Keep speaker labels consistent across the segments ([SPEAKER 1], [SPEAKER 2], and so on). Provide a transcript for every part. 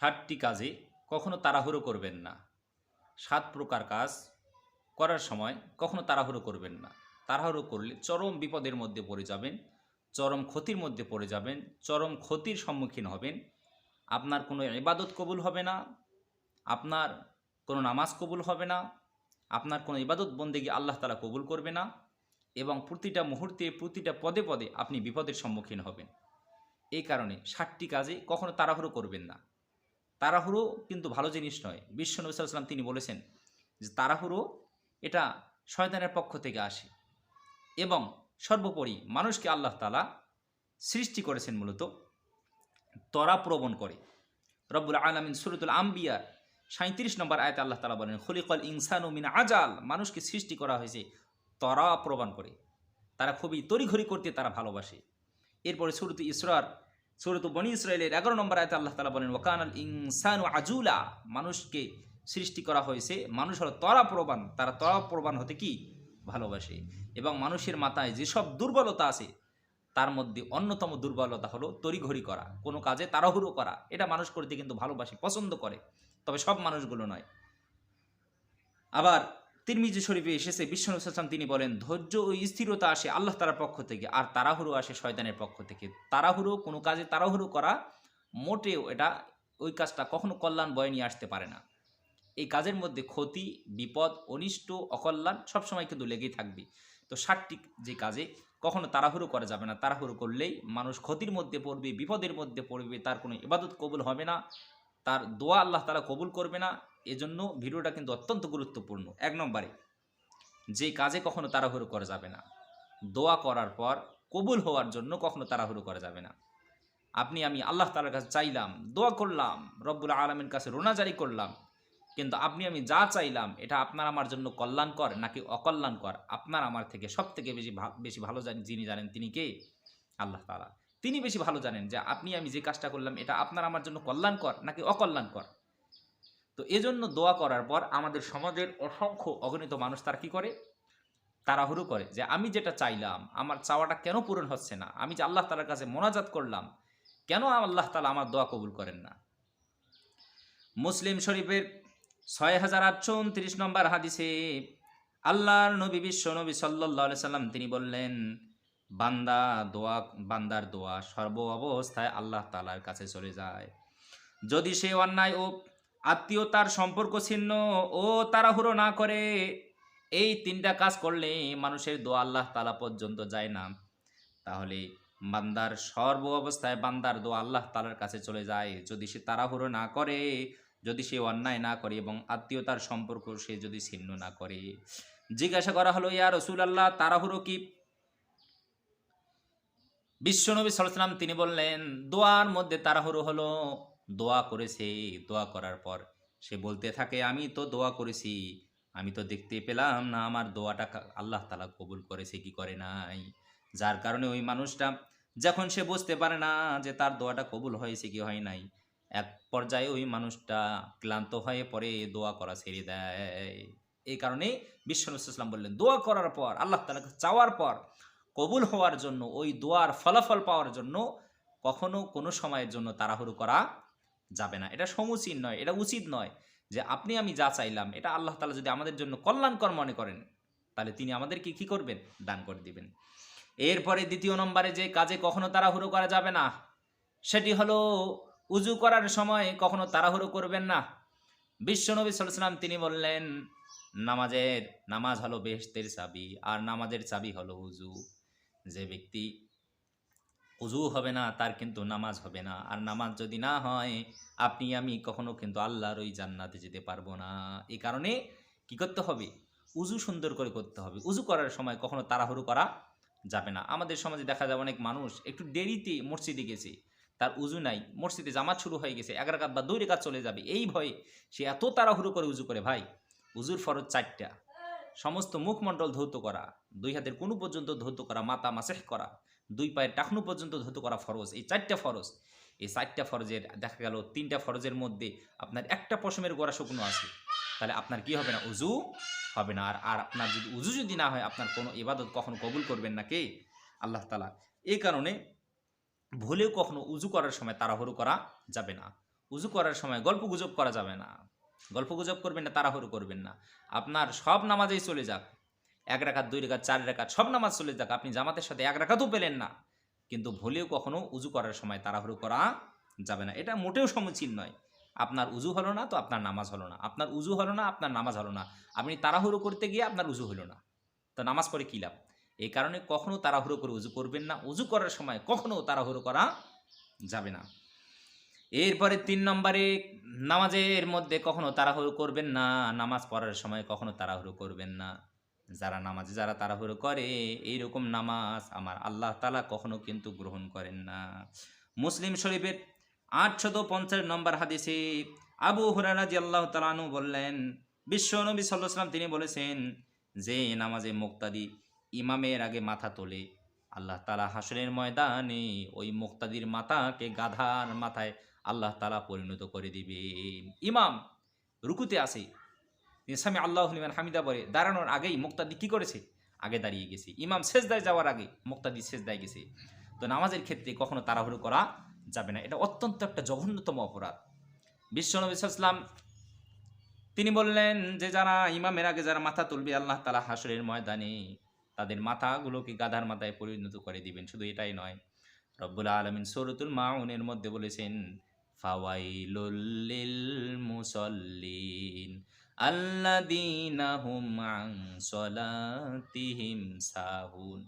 [SPEAKER 1] 7টি কাজে কখনো তাড়াহুড়ো করবেন না। 7 প্রকার কাজ করার সময় কখনো তাড়াহুড়ো করবেন না। তাড়াহুড়ো করলে চরম বিপদের মধ্যে পড়ে যাবেন, চরম ক্ষতির মধ্যে পড়ে যাবেন, চরম ক্ষতির সম্মুখীন হবেন। আপনার কোনো ইবাদত কবুল হবে না, আপনার কোনো নামাজ কবুল হবে না, আপনার কোনো ইবাদত বন্দেগী আল্লাহ তাআলা কবুল করবে না এবং প্রতিটা মুহূর্তে প্রতিটা পদে পদে আপনি বিপদের সম্মুখীন হবেন। এই কারণে 7টি কাজে কখনো তাড়াহুড়ো করবেন না। তাড়াহুড়ো কিন্তু ভালো জিনিস নয়। বিশ্বনবী সাল্লাল্লাহু আলাইহি ওয়াসাল্লাম তিনি বলেছেন যে তাড়াহুড়ো এটা শয়তানের পক্ষ থেকে আসে এবং সর্বোপরি মানুষকে আল্লাহ তাআলা সৃষ্টি করেছেন মূলত ত্বরাপ্রবণ করে। রব্বুল আলামিন সূরাতুল আম্বিয়া ৩৭ নম্বর আয়াতে আল্লাহ তাআলা বলেন, খুলিকাল ইনসানু মিন আজাল, মানুষকে সৃষ্টি করা হয়েছে ত্বরাপ্রবণ করে। তারা খুবই তড়িঘড়ি করতে তারা ভালোবাসে। এরপরে সূরাতুল বনী ইসরাঈলের ১১ নম্বর আয়াতে আল্লাহ তাআলা বলেন, ওয়াকানাল ইনসানু আজুলা, মানুষকে সৃষ্টি করা হয়েছে, মানুষ হলো ত্বরাপ্রবণ, তারা ত্বরাপ্রবণ হতে কি ভালোবাসে। এবং মানুষের মাথায় যেসব দুর্বলতা আছে তার মধ্যে অন্যতম দুর্বলতা হলো তড়িঘড়ি করা, কোনো কাজে তাড়াহুড়ো করা। এটা মানুষ করতে কিন্তু ভালোবাসে, পছন্দ করে, তবে সব মানুষগুলো নয়। আবার তিরমিজি শরীফে এসেছে বিশ্বনবী সাল্লাল্লাহু আলাইহি ওয়াসাল্লাম তিনি বলেন, ধৈর্য ও স্থিরতা আসে আল্লাহ তাআলার পক্ষ থেকে, আর তাড়াহুড়ো আসে শয়তানের পক্ষ থেকে। তাড়াহুড়ো, কোনো কাজে তাড়াহুড়ো করা মোটেও এটা ওই কাজটা কখনো কল্যাণ বয়ে নিয়ে আসতে পারে না। এই কাজের মধ্যে ক্ষতি, বিপদ, অনিষ্ট, অকল্যাণ সবসময় কিন্তু লেগেই থাকবে। তো 7টি যে কাজে কখনো তাড়াহুড়ো করা যাবে না। তাড়াহুড়ো করলেই মানুষ ক্ষতির মধ্যে পড়বে, বিপদের মধ্যে পড়বে, তার কোনো ইবাদত কবুল হবে না, তার দোয়া আল্লাহ তাআলা কবুল করবে না। এজন্য ভিডিওটা কিন্তু অত্যন্ত গুরুত্বপূর্ণ। ১ নম্বরে যে কাজে কখনো তাড়াহুড়ো করা যাবে না, দোয়া করার পর কবুল হওয়ার জন্য কখনো তাড়াহুড়ো করা যাবে না। আপনি আমি আল্লাহ তাআলার কাছে চাইলাম, দোয়া করলাম, রব্বুল আলামিনের কাছে রোনাজারি করলাম, কিন্তু আপনি আমি যা চাইলাম এটা আপনার আমার জন্য কল্যাণকর নাকি অকল্যাণকর, আপনার আমার থেকে সবথেকে বেশি ভালো যিনি জানেন তিনি কে? আল্লাহ তাআলা। তিনি বেশি ভালো জানেন যে আপনি আমি যে কাজটা করলাম এটা আপনার আমার জন্য কল্যাণকর নাকি অকল্যাণকর। তো এজন্য দোয়া করার পর আমাদের সমাজের অসংখ্য অগণিত মানুষ তারা কি করে? তাড়াহুড়ো করে যে আমি যেটা চাইলাম আমার চাওয়াটা কেন পূরণ হচ্ছে না? আমি যে আল্লাহ তাআলার কাছে মোনাজাত করলাম, কেন আল্লাহ তাআলা আমার দোয়া কবুল করেন না? মুসলিম শরীফের ৬৮২৯ নম্বর হাদিসে আল্লাহর নবী বিশ্ব নবী সাল্লাল্লাহু আলাইহি সাল্লাম তিনি বললেন, বান্দার দোয়া সর্ব অবস্থায় আল্লাহ তাআলার কাছে চলে যায়। যদি সে অন্যায় ও আত্মীয়তার সম্পর্ক ছিন্ন ও তাড়াহুড়ো না করে, এই ৩টা কাজ করলে মানুষের দোয়া আল্লাহ তাআলা পর্যন্ত যায় না, তাহলে বান্দার সর্ব অবস্থায় বান্দার দোয়া আল্লাহ তাআলার কাছে চলে যায়। যদি সে তাড়াহুড়ো না করে, যদি সে অন্যায় না করে এবং আত্মীয়তার সম্পর্ক সে যদি ছিন্ন না করে। জিজ্ঞাসা করা হলো, ইয়া রাসূলুল্লাহ, তাড়াহুড়ো কি? বিশ্বনবী সাল্লাল্লাহু আলাইহি ওয়াসাল্লাম তিনি বললেন, দোয়ার মধ্যে তাড়াহুড়ো হলো দোয়া করেছে, দোয়া করার পর সে বলতে থাকে আমি তো দোয়া করেছি, আমি তো দেখতে পেলাম না আমার দোয়াটা আল্লাহ তাআলা কবুল করেছে কি করে নাই। যার কারণে ওই মানুষটা যখন সে বুঝতে পারে না যে তার দোয়াটা কবুল হয়েছে কি হয় নাই, এক পর্যায়ে ওই মানুষটা ক্লান্ত হয়ে পড়ে, দোয়া করা ছেড়ে দেয়। এই কারণে বিশ্বনবী সাল্লাল্লাহু আলাইহি ওয়াসাল্লাম বললেন, দোয়া করার পর আল্লাহ তাআলার কাছে চাওয়ার পর কবুল হওয়ার জন্য, ওই দোয়ার ফলাফল পাওয়ার জন্য কখনো কোনো সময়ের জন্য তাড়াহুড়ো করা যাবে না। এটা সমুচীন নয়, এটা উচিত নয় যে আপনি আমি যা চাইলাম এটা আল্লাহ তাআলা যদি আমাদের জন্য কল্যাণকর মনে করেন তাহলে তিনি আমাদেরকে কি করবেন? দান করে দিবেন। এরপরে ২য় নম্বরে যে কাজে কখনো তাড়াহুড়ো করা যাবে না সেটি হলো উজু করার সময় কখনো তাড়াহুড়ো করবেন না। বিশ্বনবী সাল্লাল্লাহু আলাইহি ওয়াসাল্লাম তিনি বললেন, নামাজ হলো বেহেশতের চাবি, আর নামাজের চাবি হলো উজু। যে ব্যক্তি উজু হবে না তার কিন্তু নামাজ হবে না, আর নামাজ যদি না হয় আপনি আমি কখনো কিন্তু আল্লাহর ওই জান্নাতে যেতে পারবো না। এই কারণে কি করতে হবে? উজু সুন্দর করে করতে হবে। উজু করার সময় কখনো তাড়াহুড়ো করা যাবে না। আমাদের সমাজে দেখা যায় অনেক মানুষ একটু দেরিতে মসজিদে গেছে, তার উজু নাই, মসজিদে জামাত শুরু হয়ে গেছে, ১ রাকাত বা ২ রাকাত চলে যাবে, এই ভয়ে সে এত তাড়াহুড়ো করে উজু করে। ভাই, উজুর ফরজ ৪টা। সমস্ত মুখমণ্ডল ধৌত করা, ২ হাতের কনুই পর্যন্ত ধৌত করা, মাথা মাসেহ করা, ২ পায়ের টাকনু পর্যন্ত ধৌত করা ফরজ। এই ৪টা ফরজ। এই ৪টা ফরজের দেখা গেল ৩টা ফরজের মধ্যে আপনার একটা পশমের গোড়া শুকনো আছে, তাহলে আপনার কি হবে না? উজু হবে না। আর আপনার যদি উজু যদি না হয় আপনার কোনো ইবাদত কখনো কবুল করবেন না কে? আল্লাহ তাআলা। এই কারণে ভুলেও কখনো উজু করার সময় তাড়াহুড়ো করা যাবে না। উজু করার সময় গল্প গুজব করা যাবে না। গল্প গুজব করবেন না, তাড়াহুড়ো করবেন না। আপনার সব নামাজেই চলে যাক, 1 রাকাত 2 রাকাত 4 রাকাত সব নামাজ চলে যাক, আপনি জামাতের সাথে 1 রাকাতও পেলেন না, কিন্তু ভুলেও কখনো উজু করার সময় তাড়াহুড়ো করা যাবে না। এটা মোটেও সমীচীন নয়। আপনার উজু হলো না তো আপনার নামাজ হলো না, আপনার উজু হলো না আপনার নামাজ হলো না, আপনি তাড়াহুড়ো করতে গিয়ে আপনার উজু হলো না, তো নামাজ পড়ে কী লাভ? এই কারণে কখনো তাড়াহুড়ো করে উজু করবেন না। উজু করার সময় কখনো তাড়াহুড়ো করা যাবে না। এরপরে 3 নম্বরে, নামাজের মধ্যে কখনো তাড়াহুড়ো করবেন না। নামাজ পড়ার সময় কখনো তাড়াহুড়ো করবেন না। যারা তাড়াহুড়ো করে এইরকম নামাজ আমার আল্লাহ তাআলা কখনো কিন্তু গ্রহণ করেন না। মুসলিম শরীফের 850 নম্বর হাদিসে আবু হুরায়রা রাদিয়াল্লাহু তাআলা আনহু বললেন, বিশ্বনবী সাল্লাল্লাহু আলাইহি ওয়াসাল্লাম তিনি বলেছেন যে নামাজে মুক্তাদি ইমামের আগে মাথা তোলে, আল্লাহ তাআলা হাসরের ময়দানে ওই মুক্তাদির মাথাকে গাধার মাথায় আল্লাহ তাআলা পরিণত করে দিবেন। ইমাম রুকুতে আছে, সামি আল্লাহু লিমান হামিদা বলে দাঁড়ানোর আগেই মুক্তাদি কি করেছে? আগে দাঁড়িয়ে গেছে। ইমাম সেজদায় যাওয়ার আগে মুক্তাদি সেজদায় গেছে। তো নামাজের ক্ষেত্রে কখনো তাড়াহুড়ো করা যাবে না। এটা অত্যন্ত একটা জঘন্যতম অপরাধ। বিশ্বনবী সাল্লাল্লাহু আলাইহি ওয়াসাল্লাম তিনি বললেন যে যারা ইমামের আগে যারা মাথা তুলবে, আল্লাহ তাআলা হাসরের ময়দানে তাদের মাথাগুলোকে গাধার মাথায় পরিণত করে দিবেন। শুধু এটাই নয়, রব্বুল আলামিন সূরাতুল মাউনের মধ্যে বলেছেন, ফাওয়াইলুল লিল মুসাল্লিন আল্লাযীনা হুম আন সলাতিহিম সাহুন।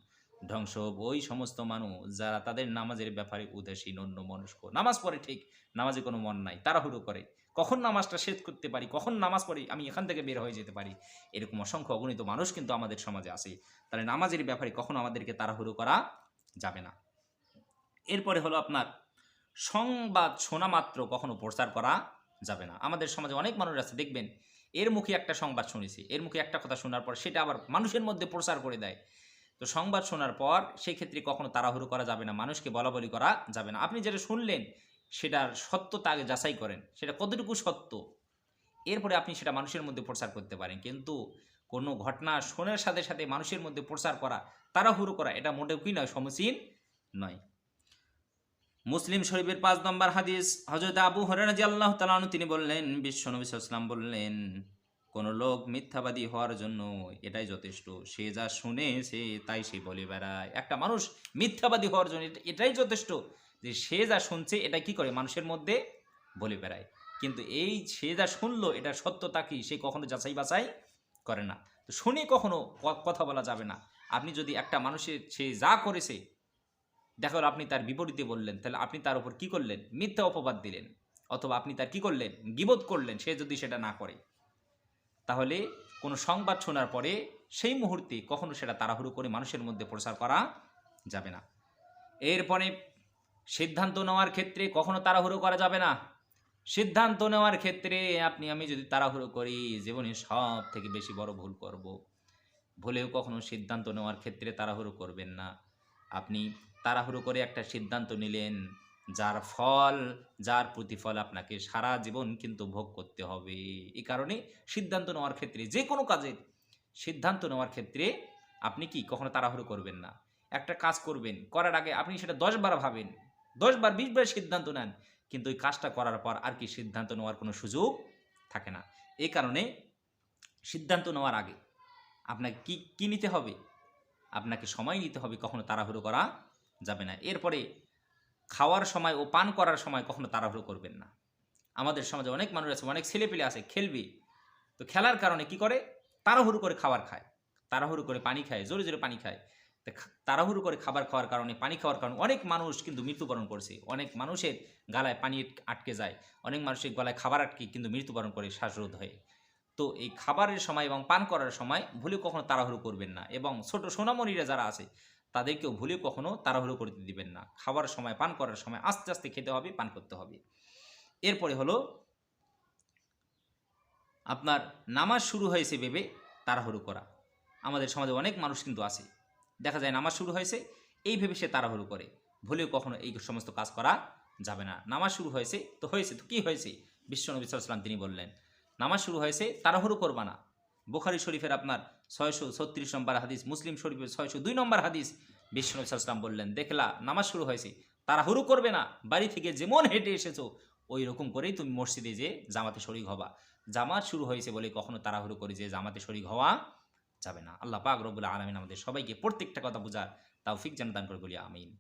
[SPEAKER 1] ধ্বংস ওই সমস্ত মানুষ যারা তাদের নামাজের ব্যাপারে উদাসীন, অন্যমনস্ক। নামাজ পড়ে ঠিক, নামাজে কোনো মন নাই, তাড়াহুড়ো করে কখন নামাজটা শেষ করতে পারি, কখন নামাজ পড়ি আমি এখান থেকে বের হয়ে যেতে পারি, এরকম অসংখ্য অগণিত মানুষ কিন্তু আমাদের সমাজে আছে। তাহলে নামাজের ব্যাপারে কখনো আমাদেরকে তাড়াহুড়ো করা যাবে না। এরপরে হলো আপনার সংবাদ শোনা মাত্র কখনো প্রচার করা যাবে না। আমাদের সমাজে অনেক মানুষ আছে, দেখবেন এর মুখে একটা সংবাদ শুনেছি, এর মুখে একটা কথা শোনার পর সেটা আবার মানুষের মধ্যে প্রচার করে দেয়। তো সংবাদ শোনার পর সেই ক্ষেত্রে কখনো তাড়াহুড়ো করা যাবে না, মানুষকে বলাবলি করা যাবে না। আপনি যেটা শুনলেন সেটার সত্যতা আগে যাচাই করেন, সেটা কতটুকু সত্য, এরপরে আপনি সেটা মানুষের মধ্যে প্রচার করতে পারেন। কিন্তু কোনো ঘটনা শোনার সাথে সাথে মানুষের মধ্যে প্রচার করা, তাড়াহুড়ো করা, এটা মোটেও কি নয়, সমীচীন নয়। মুসলিম শরীফের 5 নম্বর হাদিস, হযরত আবু হুরায়রা রাদিয়াল্লাহু তাআলা আনহু তিনি বললেন, বিশ্বনবী সাল্লাল্লাহু আলাইহি ওয়াসাল্লাম বললেন, কোন লোক মিথ্যাবাদী হওয়ার জন্য এটাই যথেষ্ট, সে যা শুনেছে তাই সে বলে বেড়ায়। একটা মানুষ মিথ্যাবাদী হওয়ার জন্য এটাই যথেষ্ট যে সে যা শুনছে এটা কি করে মানুষের মধ্যে বলে বেড়ায়। কিন্তু এই সে যা শুনলো এটা সত্যতা কি সে কখনো যাচাই বাছাই করে না। তো শুনে কখনো কথা বলা যাবে না। আপনি যদি একটা মানুষের সে যা করেছে দেখা গেল আপনি তার বিপরীতে বললেন, তাহলে আপনি তার উপর কি করলেন? মিথ্যা অপবাদ দিলেন, অথবা আপনি তার কি করলেন? গীবত করলেন। সে যদি সেটা না করে, তাহলে কোনো সংবাদ শোনার পরে সেই মুহূর্তে কখনো সেটা তাড়াহুড়ো করে মানুষের মধ্যে প্রচার করা যাবে না। এরপরে সিদ্ধান্ত নেওয়ার ক্ষেত্রে কখনো তাড়াহুড়ো করা যাবে না। সিদ্ধান্ত নেওয়ার ক্ষেত্রে আপনি আমি যদি তাড়াহুড়ো করি, জীবনে সব থেকে বেশি বড় ভুল করব। ভুলেও কখনো সিদ্ধান্ত নেওয়ার ক্ষেত্রে তাড়াহুড়ো করবেন না। আপনি তাড়াহুড়ো করে একটা সিদ্ধান্ত নিলেন, যার প্রতিফল আপনাকে সারা জীবন কিন্তু ভোগ করতে হবে। এই কারণে সিদ্ধান্ত নেওয়ার ক্ষেত্রে, যে কোনো কাজের সিদ্ধান্ত নেওয়ার ক্ষেত্রে আপনি কি কখনো তাড়াহুড়ো করবেন না। একটা কাজ করবেন, করার আগে আপনি সেটা 10 বার ভাবেন, 10 বার 20 বার সিদ্ধান্ত নেন, কিন্তু ওই কাজটা করার পর আর কি সিদ্ধান্ত নেওয়ার কোনো সুযোগ থাকে না। এই কারণে সিদ্ধান্ত নেওয়ার আগে আপনাকে কি নিতে হবে? আপনাকে সময় নিতে হবে, কখনো তাড়াহুড়ো করা যাবে না। এরপরে খাওয়ার সময় ও পান করার সময় কখনো তাড়াহুড়ো করবেন না। আমাদের সমাজে অনেক মানুষ আছে, অনেক ছেলেপেলে আছে, খেলবে, তো খেলার কারণে কি করে? তাড়াহুড়ো করে খাবার খায়, তাড়াহুড়ো করে পানি খায়, জোরে জোরে পানি খায়। তাড়াহুড়ো করে খাবার খাওয়ার কারণে, পানি খাওয়ার কারণে অনেক মানুষ কিন্তু মৃত্যুবরণ করছে। অনেক মানুষের গালায় পানি আটকে যায়, অনেক মানুষের গলায় খাবার আটকে কিন্তু মৃত্যুবরণ করে শ্বাসরোধ হয়ে। তো এই খাবারের সময় এবং পান করার সময় ভুলেও কখনো তাড়াহুড়ো করবেন না, এবং ছোট সোনামণিরা যারা আছে তাদেরকেও ভুলেও কখনো তাড়াহুড়ো করতে দিবেন না। খাবার সময়, পান করার সময় আস্তে আস্তে খেতে হবে, পান করতে হবে। এরপরে হলো আপনার নামাজ শুরু হয়েছে ভেবে তাড়াহুড়ো করা। আমাদের সমাজে অনেক মানুষ কিন্তু আছে, দেখা যায় নামাজ শুরু হয়েছে এই ভেবে সে তাড়াহুড়ো করে। ভুলেও কখনো এই সমস্ত কাজ করা যাবে না। নামাজ শুরু হয়েছে তো কি হয়েছে? বিশ্বনবী সাল্লাল্লাহু আলাইহি ওয়াসাল্লাম তিনি বললেন, নামাজ শুরু হয়েছে, তাড়াহুড়ো করবা না। বুখারী শরীফের আপনার 636 নম্বর হাদিস, মুসলিম শরীফের 602 নম্বর হাদিস, বিশ্বনবী সাল্লাল্লাহু আলাইহি ওয়াসাল্লাম বললেন, দেখলা নামাজ শুরু হয়েছে, তাড়াহুড়ো করবে না। বাড়ি থেকে যেমন হেঁটে এসেছো ওই রকম করেই তুমি মসজিদে যে জামাতে শরিক হবা। জামাত শুরু হয়েছে বলে কখনো তাড়াহুড়ো করে যে জামাতে শরিক হওয়া যাবে না। আল্লাহ পাক রব্বুল আলামিন আমাদের সবাইকে প্রত্যেকটা কথা বোঝার তৌফিক যেন দান করে, বলি আমিন।